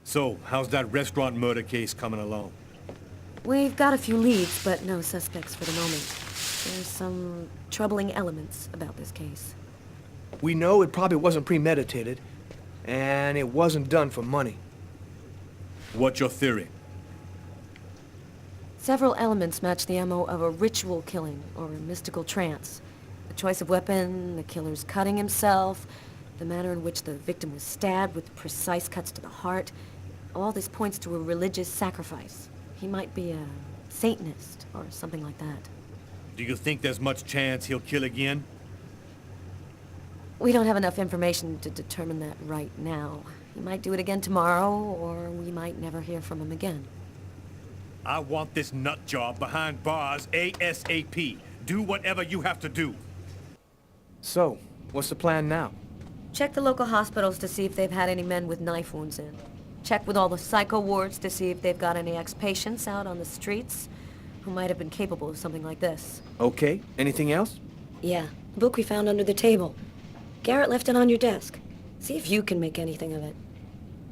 So, how's that restaurant murder case coming along? We've got a few leads, but no suspects for the moment. There's some troubling elements about this case. We know it probably wasn't premeditated, and it wasn't done for money. What's your theory? Several elements match the MO of a ritual killing or a mystical trance. The choice of weapon, the killer's cutting himself, the manner in which the victim was stabbed with precise cuts to the heart. All this points to a religious sacrifice. He might be a Satanist or something like that. Do you think there's much chance he'll kill again? We don't have enough information to determine that right now. He might do it again tomorrow, or we might never hear from him again. I want this nut job behind bars ASAP. Do whatever you have to do. So, what's the plan now? Check the local hospitals to see if they've had any men with knife wounds in. Check with all the psycho wards to see if they've got any ex-patients out on the streets who might have been capable of something like this. Okay, anything else? Yeah, the book we found under the table. Garrett left it on your desk. See if you can make anything of it.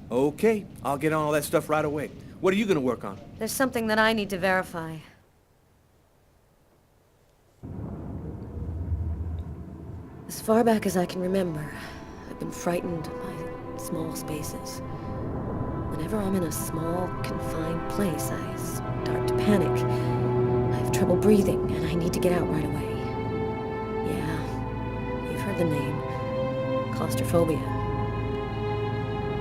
Okay, I'll get on all that stuff right away. What are you gonna work on? There's something that I need to verify. As far back as I can remember, I've been frightened by small spaces. Whenever I'm in a small, confined place, I start to panic. I have trouble breathing, and I need to get out right away. Yeah, you've heard the name. Claustrophobia.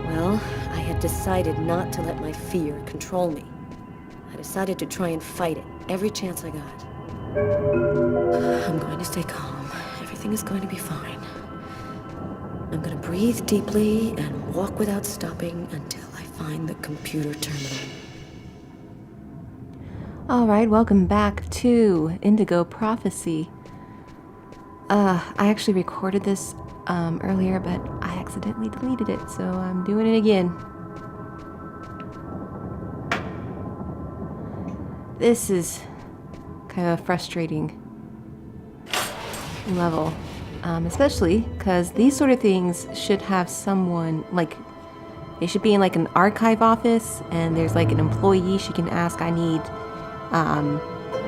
Well, I had decided not to let my fear control me. I decided to try and fight it every chance I got. I'm going to stay calm. Everything is going to be fine. I'm going to breathe deeply and walk without stopping until I find the computer terminal. Alright, welcome back to Indigo Prophecy. I actually recorded this earlier, but I accidentally deleted it, so I'm doing it again. This is kind of a frustrating level, especially because these sort of things should have someone, like, they should be in like an archive office, and there's like an employee she can ask, I need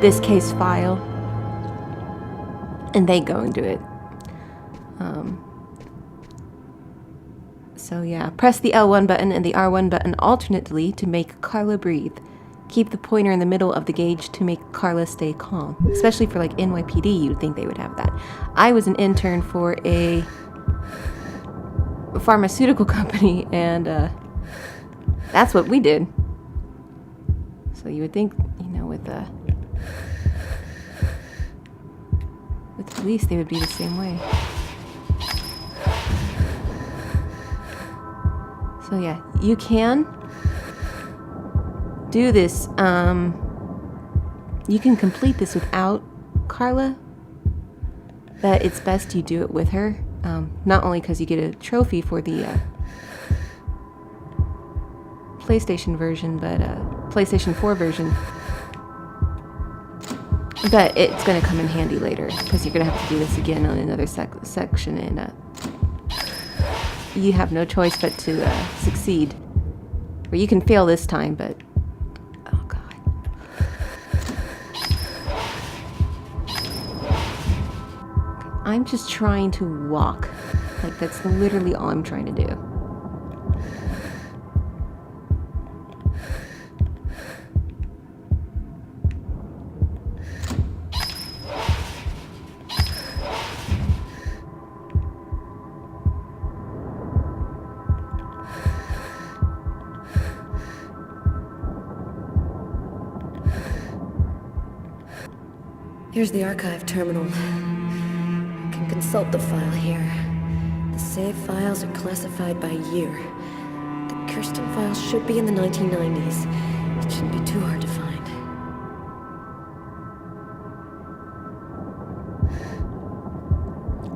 this case file, and they go and do it. So yeah, press the L1 button and the R1 button alternately to make Carla breathe. Keep the pointer in the middle of the gauge to make Carla stay calm. Especially for like NYPD, you'd think they would have that. I was an intern for a pharmaceutical company, and that's what we did. So you would think, you know, with police, they would be the same way. So yeah, you can do this. You can complete this without Carla, but it's best you do it with her. Not only because you get a trophy for the PlayStation version, but PlayStation 4 version. But it's going to come in handy later, because you're going to have to do this again on another section, and you have no choice but to succeed. Or you can fail this time, but... oh, God. I'm just trying to walk. Like, that's literally all I'm trying to do. Here's the archive terminal. You can consult the file here. The save files are classified by year. The Kirsten file should be in the 1990s. It shouldn't be too hard to find.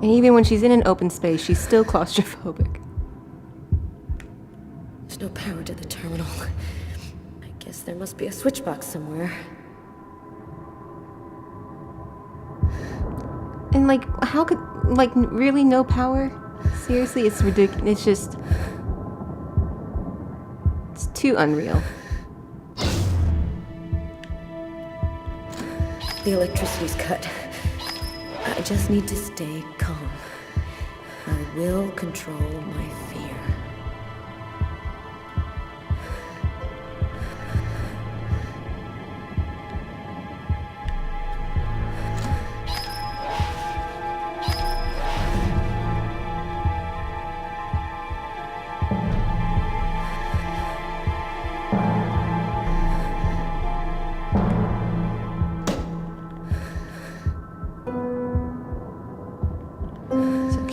And even when she's in an open space, she's still claustrophobic. There's no power to the terminal. I guess there must be a switch box somewhere. And like, how could, like, really no power? Seriously, it's ridiculous. It's just... It's too unreal. The electricity's cut. I just need to stay calm. I will control my fear.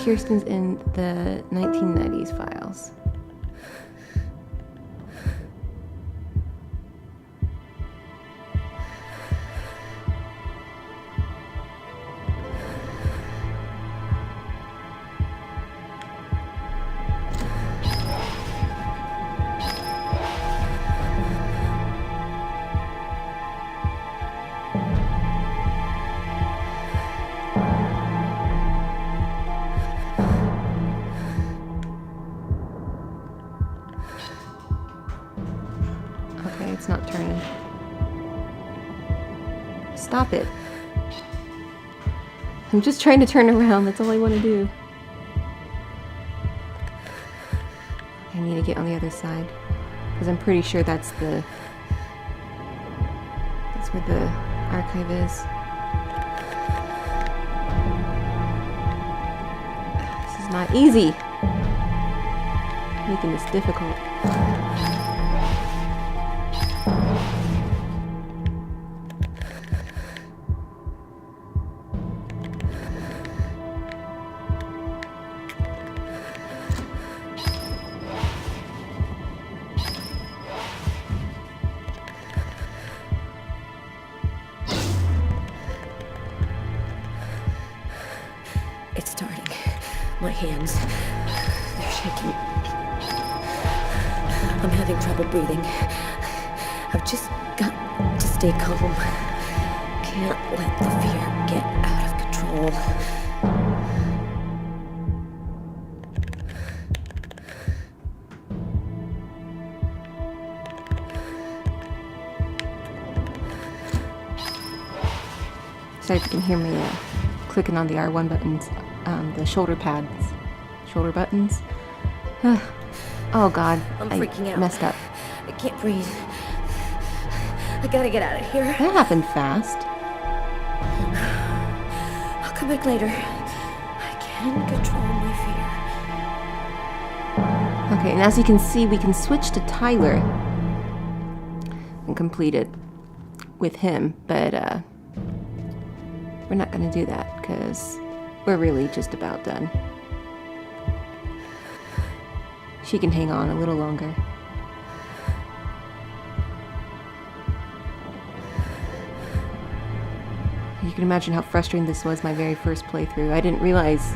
Kirsten's in the 1990s files. It's not turning. Stop it. I'm just trying to turn around. That's all I want to do. I need to get on the other side. Because I'm pretty sure that's where the archive is. This is not easy. Making this difficult. It's starting. My hands, they're shaking. I'm having trouble breathing. I've just got to stay calm. Can't let the fear get out of control. Sorry if you can hear me clicking on the R1 buttons, the shoulder buttons. Oh God, I'm freaking out. Messed up. I can't breathe. I gotta get out of here. That happened fast. I'll come back later. I can control my fear. Okay, and as you can see, we can switch to Tyler and complete it with him, but we're not going to do that because we're really just about done. She can hang on a little longer. You can imagine how frustrating this was my very first playthrough. I didn't realize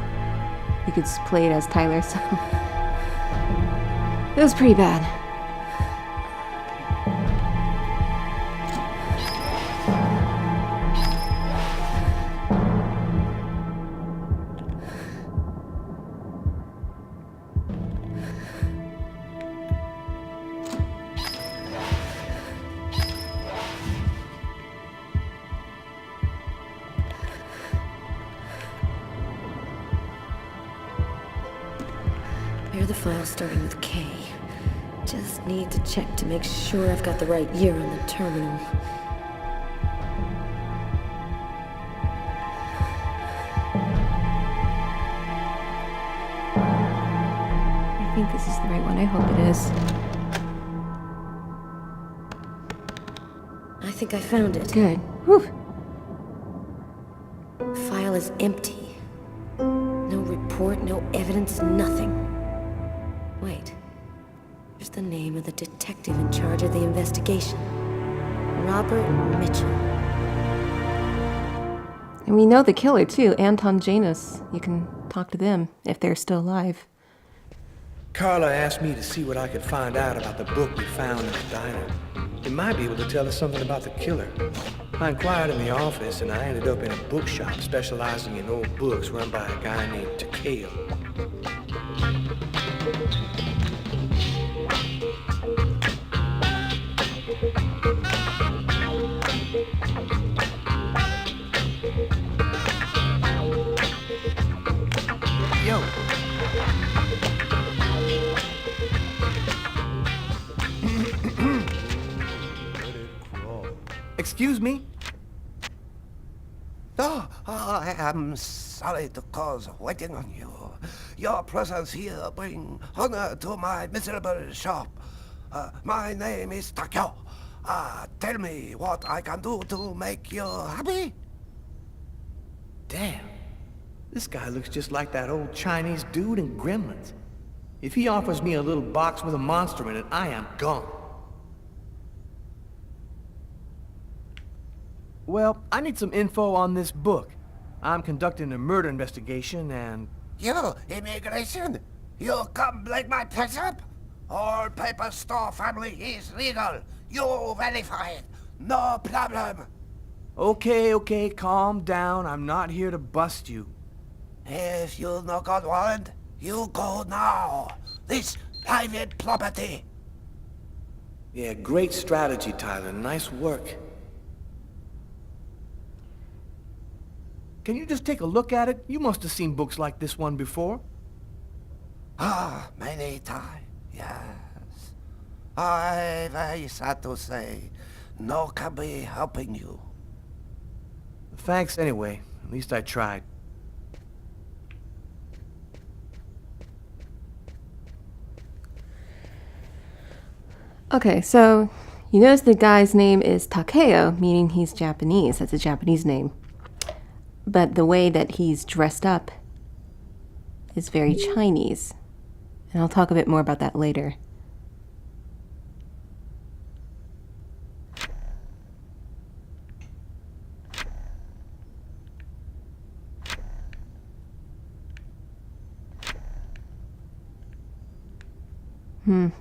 you could play it as Tyler, so it was pretty bad. Here are the files starting with K. Just need to check to make sure I've got the right year on the terminal. I think this is the right one. I hope it is. I think I found it. Good. Whew. File is empty. No report, no evidence, nothing. Wait. Here's the name of the detective in charge of the investigation. Robert Mitchell. And we know the killer, too. Anton Janus. You can talk to them if they're still alive. Carla asked me to see what I could find out about the book we found in the diner. It might be able to tell us something about the killer. I inquired in the office, and I ended up in a bookshop specializing in old books run by a guy named Takeo. Excuse me? Oh, I am sorry to cause waiting on you. Your presence here bring honor to my miserable shop. My name is Takyo. Tell me what I can do to make you happy? Damn. This guy looks just like that old Chinese dude in Gremlins. If he offers me a little box with a monster in it, I am gone. Well, I need some info on this book. I'm conducting a murder investigation and... You, immigration? You come break my place up? All paper store family is legal. You verify it. No problem. Okay, calm down. I'm not here to bust you. If you no got warrant, you go now. This private property. Yeah, great strategy, Tyler. Nice work. Can you just take a look at it? You must have seen books like this one before. Many times, yes. I very sad to say, no can be helping you. Thanks anyway. At least I tried. Okay, so you notice the guy's name is Takeo, meaning he's Japanese. That's a Japanese name. But the way that he's dressed up is very Chinese. And I'll talk a bit more about that later.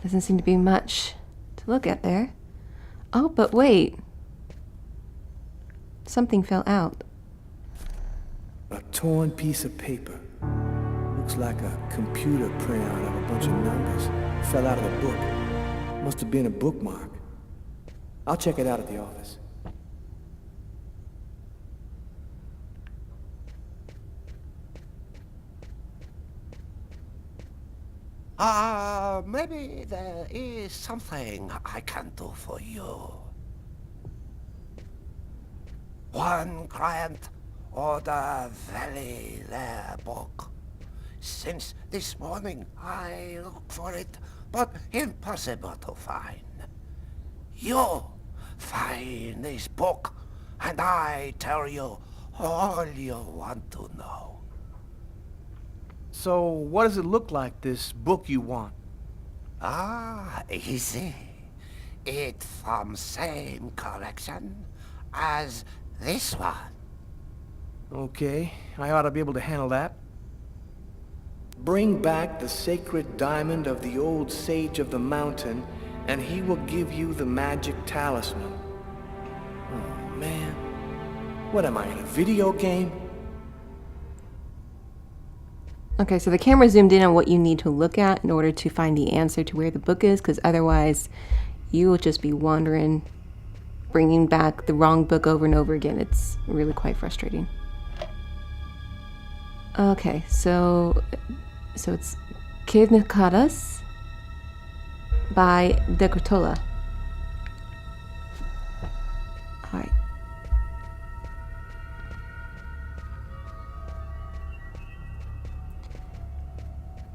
Doesn't seem to be much to look at there. Oh, but wait. Something fell out. A torn piece of paper. Looks like a computer printout of a bunch of numbers. Fell out of a book. Must have been a bookmark. I'll check it out at the office. Maybe there is something I can do for you. One client ordered very rare book. Since this morning I look for it, but impossible to find. You find this book, and I tell you all you want to know. So, what does it look like, this book you want? Easy. It from same collection as this one. Okay, I ought to be able to handle that. Bring back the sacred diamond of the old sage of the mountain, and he will give you the magic talisman. Oh, man. What am I, in a video game? Okay, so the camera zoomed in on what you need to look at in order to find the answer to where the book is, because otherwise you will just be wandering, bringing back the wrong book over and over again. It's really quite frustrating. Okay, so it's Kivnikadas by Degratola. Alright.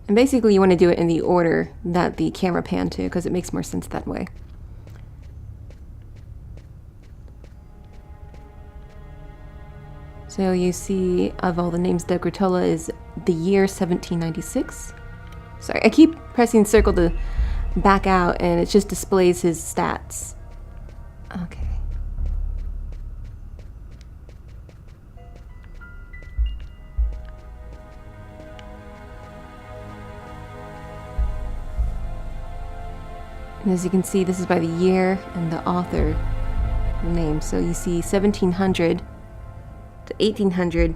And basically you want to do it in the order that the camera panned to, because it makes more sense that way. So you see, of all the names, Degratola is the year 1796. Sorry, I keep pressing circle to back out, and it just displays his stats. Okay. And as you can see, this is by the year and the author, the name. So you see 1700 to 1800.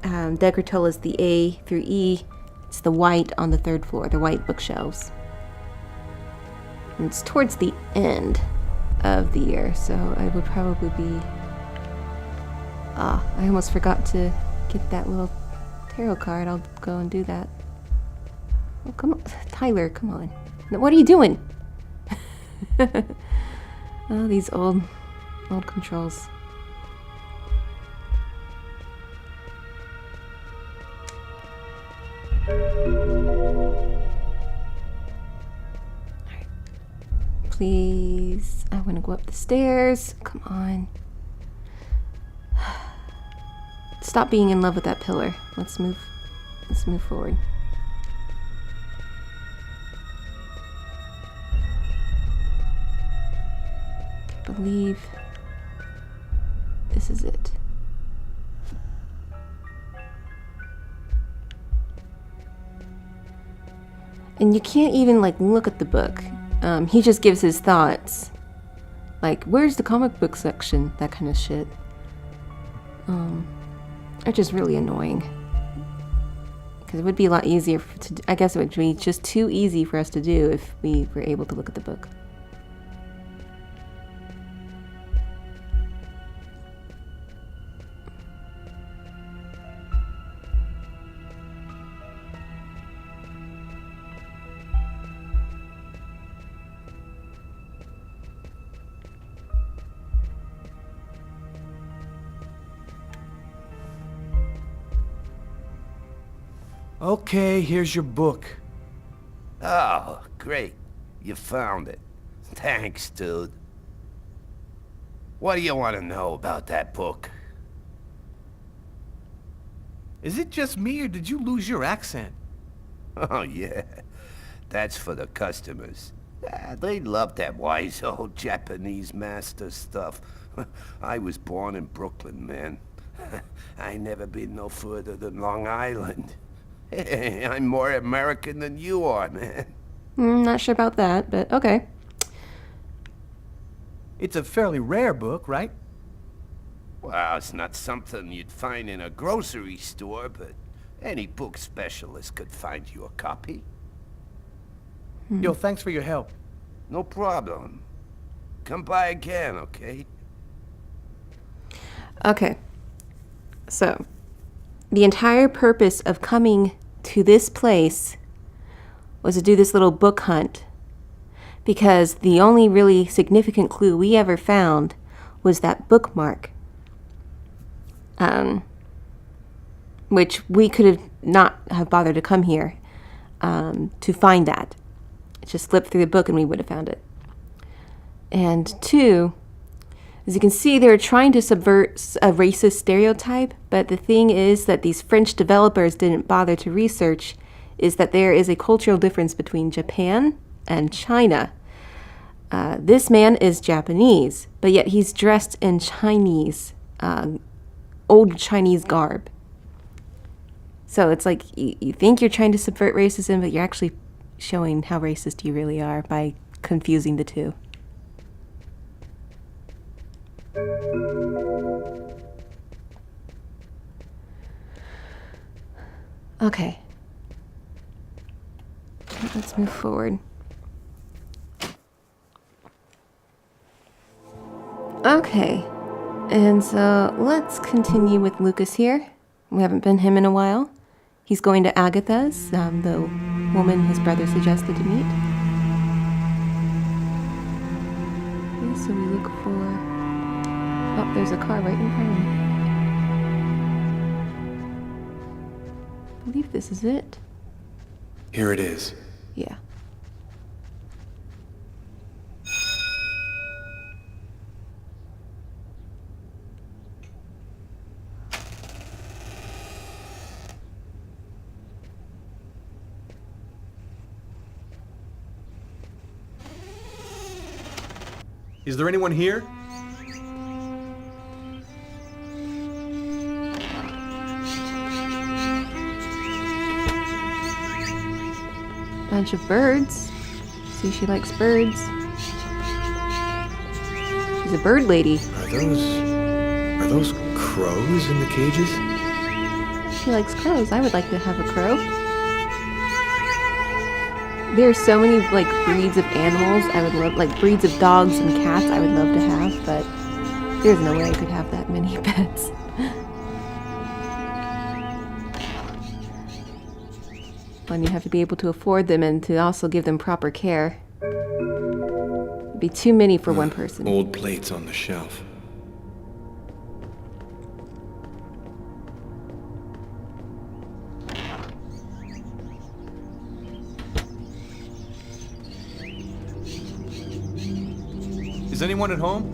Degratola is the A through E. It's the white on the third floor, the white bookshelves. And it's towards the end of the year, so I would probably be... I almost forgot to get that little tarot card. I'll go and do that. Oh, come on. Tyler, come on. What are you doing? Oh, these old Old controls. Alright. Please. I want to go up the stairs. Come on. Stop being in love with that pillar. Let's move forward. I believe this is it. And you can't even like look at the book. He just gives his thoughts. Like, where's the comic book section? That kind of shit. Which is really annoying. Because it would be a lot easier to, I guess it would be just too easy for us to do if we were able to look at the book. Okay, here's your book. Oh, great. You found it. Thanks, dude. What do you want to know about that book? Is it just me, or did you lose your accent? Oh, yeah. That's for the customers. They love that wise old Japanese master stuff. I was born in Brooklyn, man. I never been no further than Long Island. Hey, I'm more American than you are, man. Not sure about that, but okay. It's a fairly rare book, right? Well, it's not something you'd find in a grocery store, but any book specialist could find you a copy. Yo, thanks for your help. No problem. Come by again, okay? Okay. So, the entire purpose of coming to this place was to do this little book hunt, because the only really significant clue we ever found was that bookmark, which we could have not have bothered to come here to find that. Just flip through the book and we would have found it. And two, as you can see, they're trying to subvert a racist stereotype, but the thing is that these French developers didn't bother to research is that there is a cultural difference between Japan and China. This man is Japanese, but yet he's dressed in Chinese, old Chinese garb. So it's like you think you're trying to subvert racism, but you're actually showing how racist you really are by confusing the two. Okay. Let's move forward. Okay. And so let's continue with Lucas here. We haven't been him in a while. He's going to Agatha's, the woman his brother suggested to meet. Okay, so we look for... Oh, there's a car right in front of me. I believe this is it. Here it is. Yeah. Is there anyone here? Bunch of birds. See, she likes birds. She's a bird lady. Are those crows in the cages? She likes crows. I would like to have a crow. There are so many like breeds of animals I would love, like breeds of dogs and cats I would love to have, but there's no way I could have that many pets. And you have to be able to afford them and to also give them proper care. It'd be too many for one person. Old plates on the shelf. anyone at home?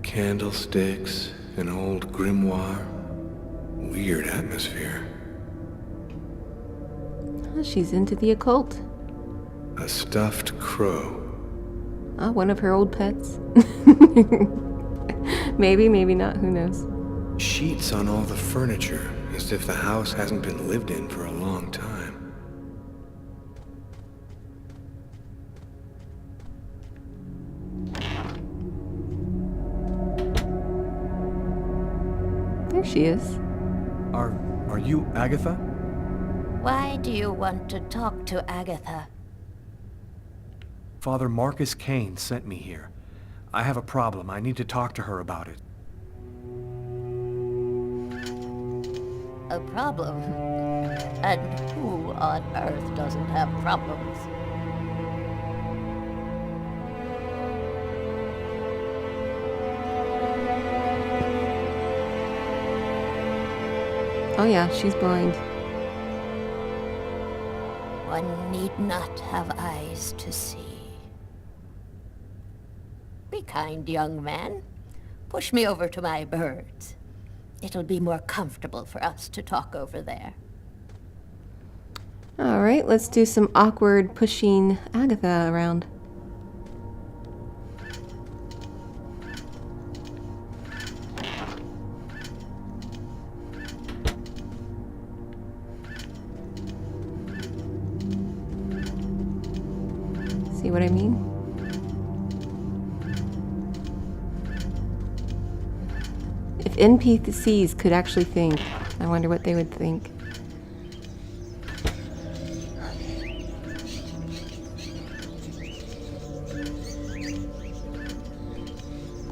Candlesticks, an old grimoire. Weird atmosphere. Oh, she's into the occult. A stuffed crow. Oh, one of her old pets. Maybe, maybe not, who knows. Sheets on all the furniture, as if the house hasn't been lived in for a long time. There she is. Are you Agatha? Why do you want to talk to Agatha? Father Marcus Kane sent me here. I have a problem. I need to talk to her about it. A problem? And who on earth doesn't have problems? Oh yeah, she's blind. One need not have eyes to see. Be kind, young man. Push me over to my birds. It'll be more comfortable for us to talk over there. Alright, let's do some awkward pushing Agatha around. See what I mean? If NPCs could actually think, I wonder what they would think.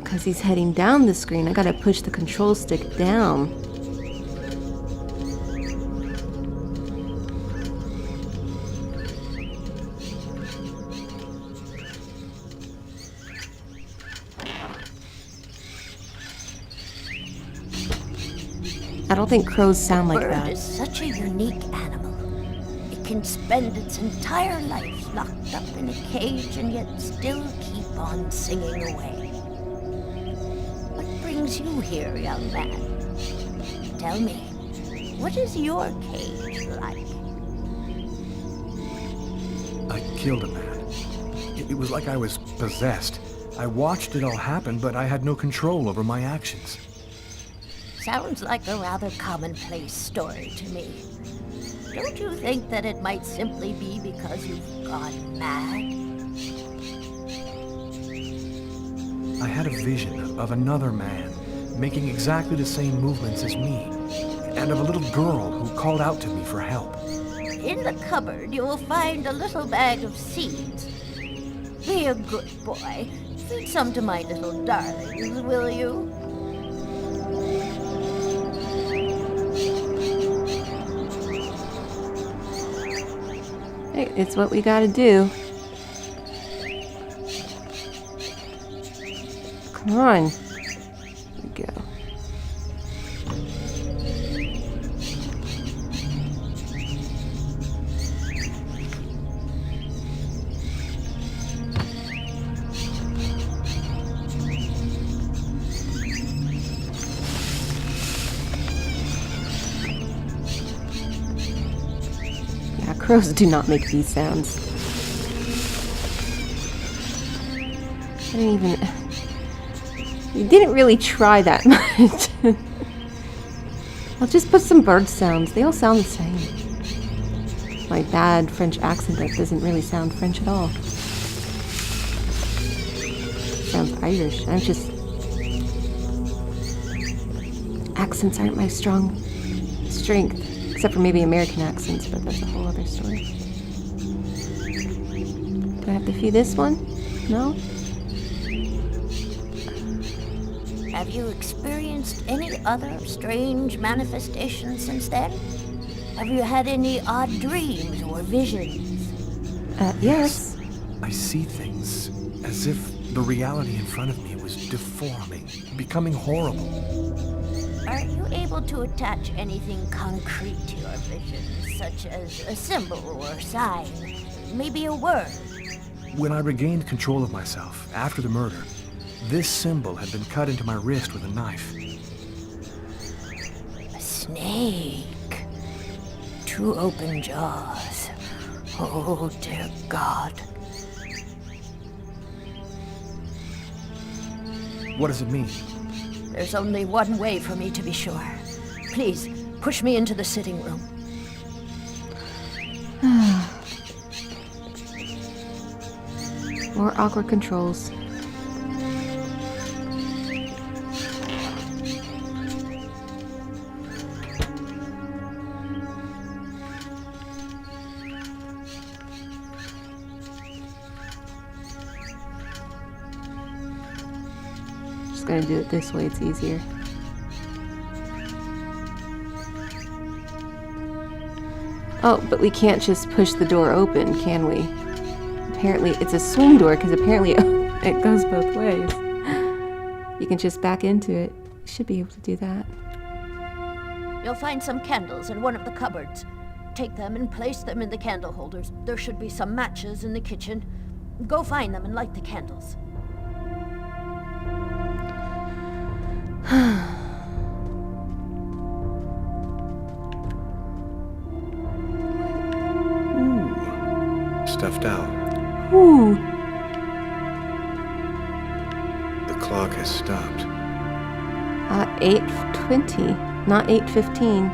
Because he's heading down the screen, I gotta push the control stick down. I don't think crows sound like Bird that. is such a unique animal. It can spend its entire life locked up in a cage and yet still keep on singing away. What brings you here, young man? Tell me, what is your cage like? I killed a man. It was like I was possessed. I watched it all happen, but I had no control over my actions. Sounds like a rather commonplace story to me. Don't you think that it might simply be because you've gone mad? I had a vision of another man making exactly the same movements as me, and of a little girl who called out to me for help. In the cupboard, you will find a little bag of seeds. Be a good boy. Feed some to my little darlings, will you? Hey, it's what we gotta do. Come on. Here we go. Yeah, crows do not make these sounds. I didn't even... You didn't really try that much. I'll just put some bird sounds. They all sound the same. My bad French accent that doesn't really sound French at all. Sounds Irish. I'm just... Accents aren't my strong strength. Except for maybe American accents, but that's a whole other story. Do I have to feed this one? No? Have you experienced any other strange manifestations since then? Have you had any odd dreams or visions? Yes. I see things as if the reality in front of me was deforming, becoming horrible. Are you able to attach anything concrete to your vision, such as a symbol or sign, maybe a word? When I regained control of myself after the murder, this symbol had been cut into my wrist with a knife. A snake. 2 open jaws. Oh, dear God. What does it mean? There's only one way for me to be sure. Please, push me into the sitting room. More awkward controls. Just gonna do it this way, it's easier. Oh, but we can't just push the door open, can we? Apparently, it's a swing door, because apparently it goes both ways. You can just back into it. You should be able to do that. You'll find some candles in one of the cupboards. Take them and place them in the candle holders. There should be some matches in the kitchen. Go find them and light the candles. Stuffed owl. Ooh. The clock has stopped. 8:20, not 8:15.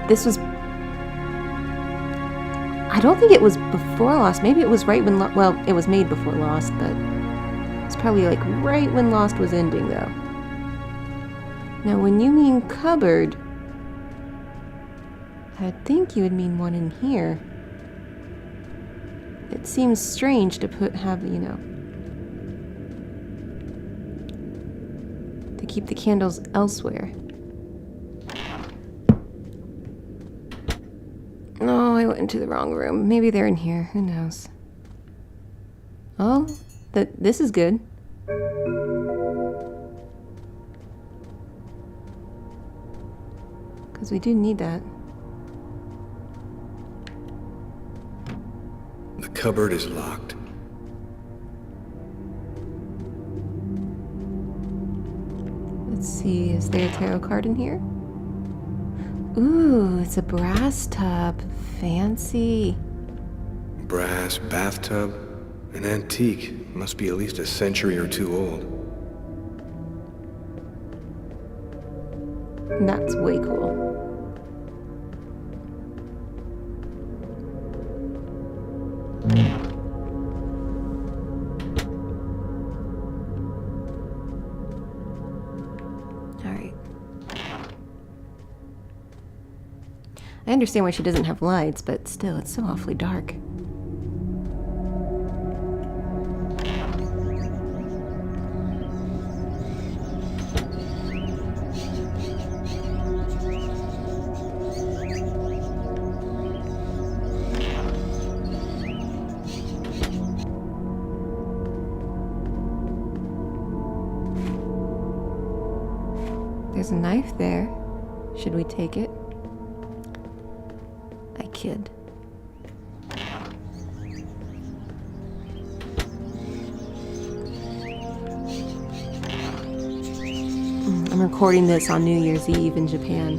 This was... I don't think it was before Lost. Maybe it was right when... well, it was made before Lost, but... it's probably like right when Lost was ending, though. Now, when you mean cupboard... I think you would mean one in here. It seems strange to to keep the candles elsewhere. Oh, I went into the wrong room. Maybe they're in here. Who knows? Oh, this is good. Because we do need that. The cupboard is locked. Let's see, is there a tarot card in here? Ooh, it's a brass tub. Fancy. Brass bathtub. An antique. Must be at least a century or 2 old. That's way cool. Alright. I understand why she doesn't have lights, but still, it's so awfully dark. There's a knife there. Should we take it? I kid. I'm recording this on New Year's Eve in Japan.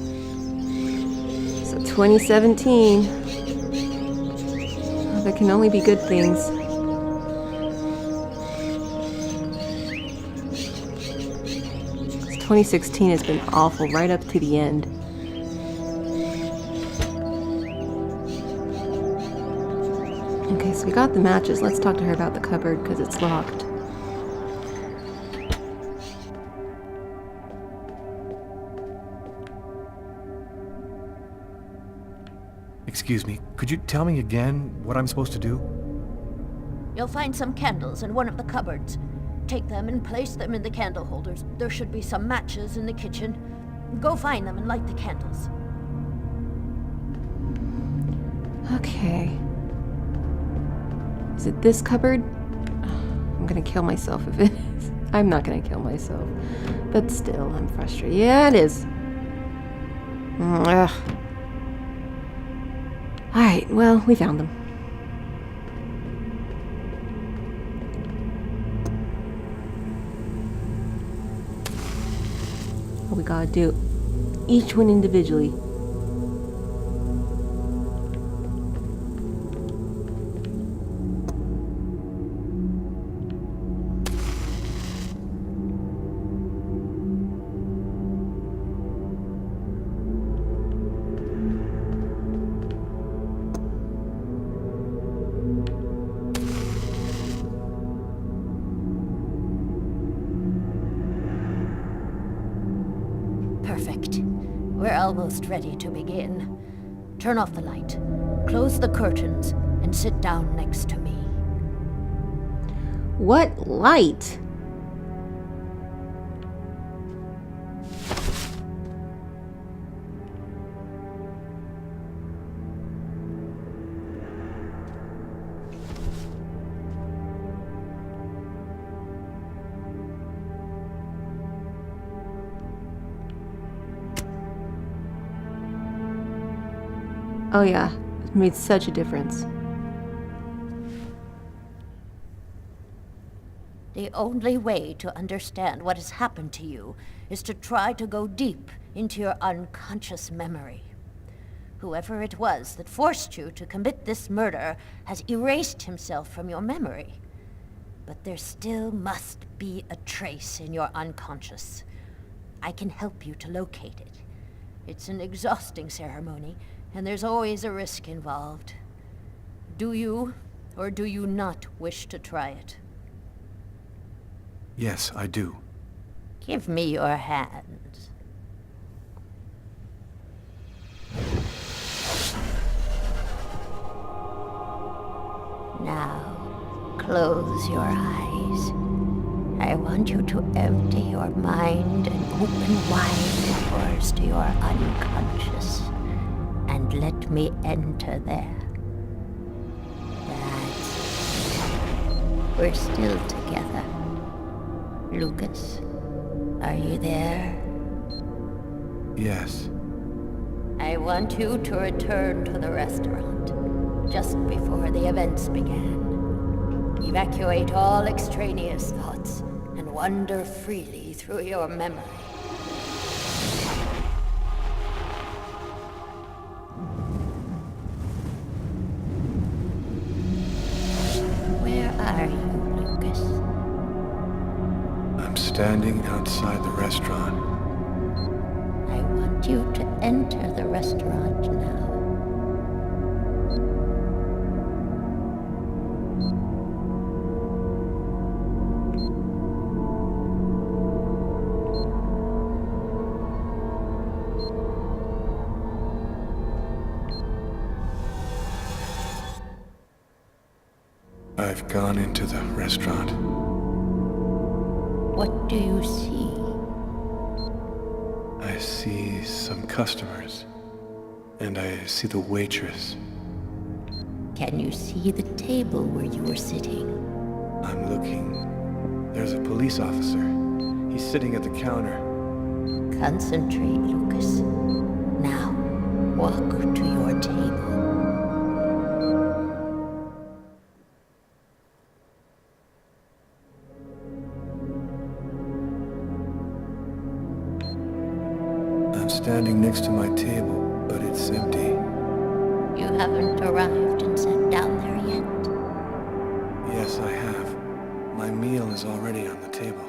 So 2017. Oh, there can only be good things. 2016 has been awful right up to the end. Okay, so we got the matches. Let's talk to her about the cupboard because it's locked. Excuse me, could you tell me again what I'm supposed to do? You'll find some candles in one of the cupboards. Take them and place them in the candle holders. There should be some matches in the kitchen. Go find them and light the candles. Okay. Is it this cupboard? I'm I'm gonna kill myself if it is. I'm not gonna kill myself. But still, I'm frustrated. Yeah, it is. Ugh. Alright, well, we found them. We gotta do each one individually. Perfect. We're almost ready to begin. Turn off the light, close the curtains, and sit down next to me. What light? Oh yeah, it made such a difference. The only way to understand what has happened to you is to try to go deep into your unconscious memory. Whoever it was that forced you to commit this murder has erased himself from your memory. But there still must be a trace in your unconscious. I can help you to locate it. It's an exhausting ceremony, and there's always a risk involved. Do you, or do you not wish to try it? Yes, I do. Give me your hands. Now, close your eyes. I want you to empty your mind and open wide the doors to your unconscious. And let me enter there. That's it. We're still together. Lucas, are you there? Yes. I want you to return to the restaurant just before the events began. Evacuate all extraneous thoughts and wander freely through your memory. Where are you, Lucas? I'm standing outside the restaurant. I want you to enter the restaurant now. I've gone into the restaurant. What do you see? I see some customers. And I see the waitress. Can you see the table where you were sitting? I'm looking. There's a police officer. He's sitting at the counter. Concentrate, Lucas. Now, walk to your table. I'm standing next to my table, but it's empty. You haven't arrived and sat down there yet. Yes, I have. My meal is already on the table.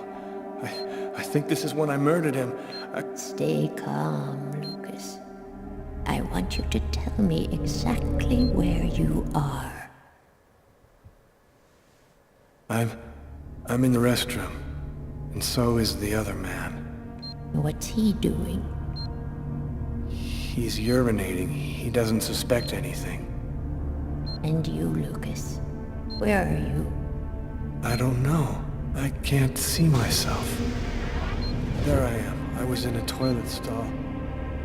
I think this is when I murdered him. Stay calm, Lucas. I want you to tell me exactly where you are. I'm in the restroom, and so is the other man. What's he doing? He's urinating. He doesn't suspect anything. And you, Lucas? Where are you? I don't know. I can't see myself. There I am. I was in a toilet stall.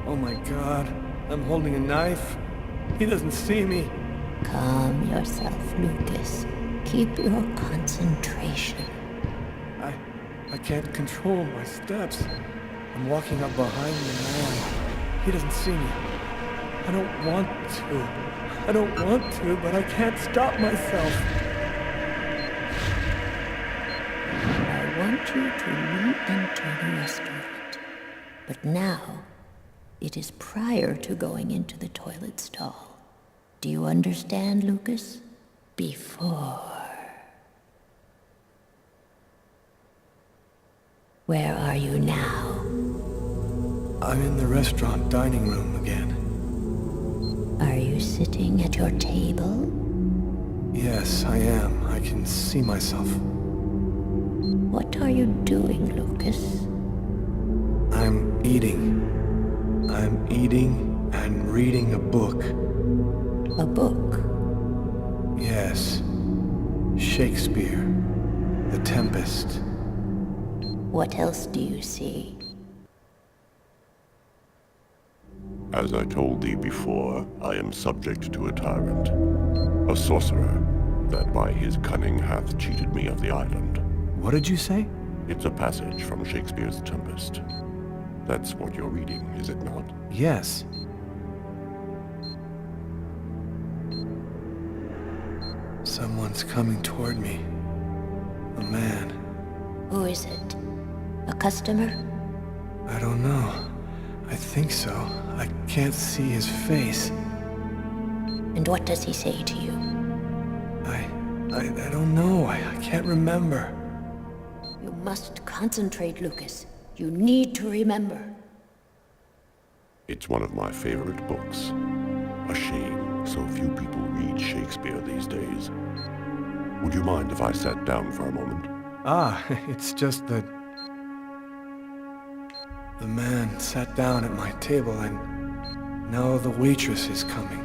Oh my God. I'm holding a knife. He doesn't see me. Calm yourself, Lucas. Keep your concentration. I can't control my steps. I'm walking up behind the man. He doesn't see me. I don't want to. I don't want to, but I can't stop myself. I want you to re-enter the restaurant. But now, it is prior to going into the toilet stall. Do you understand, Lucas? Before. Where are you now? I'm in the restaurant dining room again. Are you sitting at your table? Yes, I am. I can see myself. What are you doing, Lucas? I'm eating. I'm eating and reading a book. A book? Yes. Shakespeare. The Tempest. What else do you see? As I told thee before, I am subject to a tyrant, a sorcerer, that by his cunning hath cheated me of the island. What did you say? It's a passage from Shakespeare's Tempest. That's what you're reading, is it not? Yes. Someone's coming toward me. A man. Who is it? A customer? I don't know. I think so. I can't see his face. And what does he say to you? I don't know. I can't remember. You must concentrate, Lucas. You need to remember. It's one of my favorite books. A shame so few people read Shakespeare these days. Would you mind if I sat down for a moment? Ah, it's just that... The man sat down at my table and now the waitress is coming.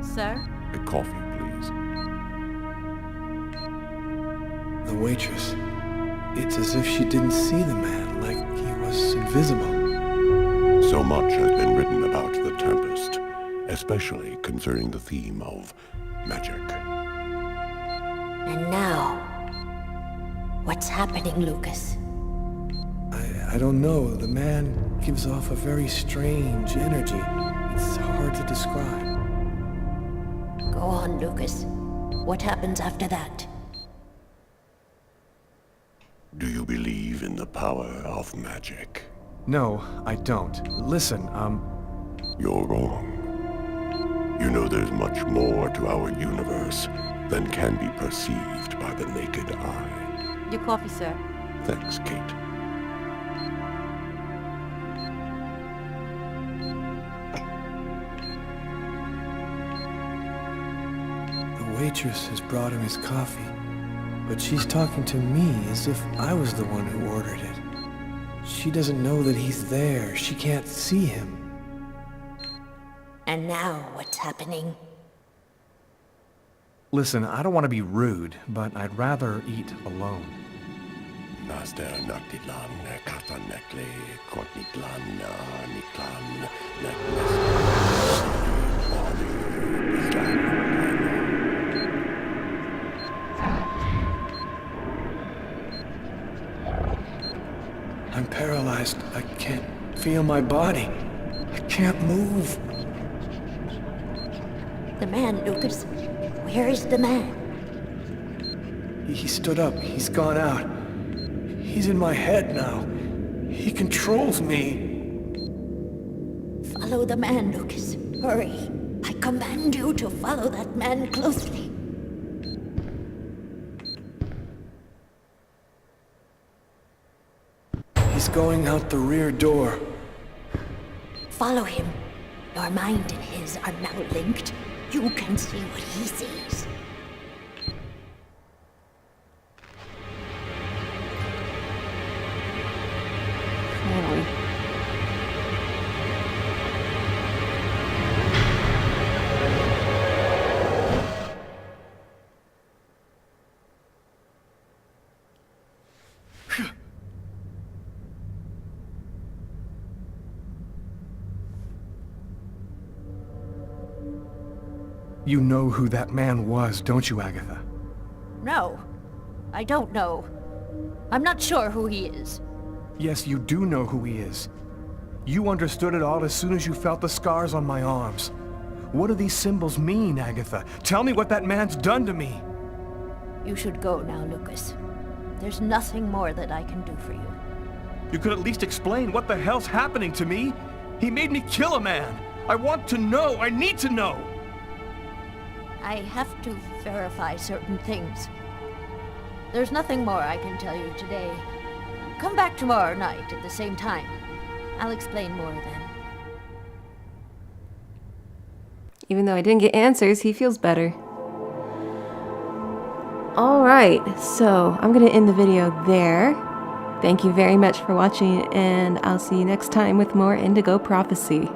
Sir? A coffee, please. The waitress. It's as if she didn't see the man, like he was invisible. So much has been written about the Tempest, especially concerning the theme of magic. And now, what's happening, Lucas? I don't know. The man gives off a very strange energy. It's hard to describe. Go on, Lucas. What happens after that? Do you believe in the power of magic? No, I don't. Listen, You're wrong. You know there's much more to our universe than can be perceived by the naked eye. Your coffee, sir. Thanks, Kate. The waitress has brought him his coffee, but she's talking to me as if I was the one who ordered it. She doesn't know that he's there. She can't see him. And now, what's happening? listen, I don't want to be rude, but I'd rather eat alone. Naster Naktilan, Kata Nekle, Kotniklan, Niklan, I'm paralyzed. I can't feel my body. I can't move. The man, Lucas. Where is the man? He stood up. He's gone out. He's in my head now. He controls me. Follow the man, Lucas. Hurry. I command you to follow that man closely. He's going out the rear door. Follow him. Your mind and his are now linked. You can see what he sees. Really? You know who that man was, don't you, Agatha? No. I don't know. I'm not sure who he is. Yes, you do know who he is. You understood it all as soon as you felt the scars on my arms. What do these symbols mean, Agatha? Tell me what that man's done to me. You should go now, Lucas. There's nothing more that I can do for you. You could at least explain what the hell's happening to me. He made me kill a man. I want to know. I need to know. I have to verify certain things. There's nothing more I can tell you today. Come back tomorrow night at the same time. I'll explain more then. Even though I didn't get answers, he feels better. Alright, so I'm going to end the video there. Thank you very much for watching, and I'll see you next time with more Indigo Prophecy.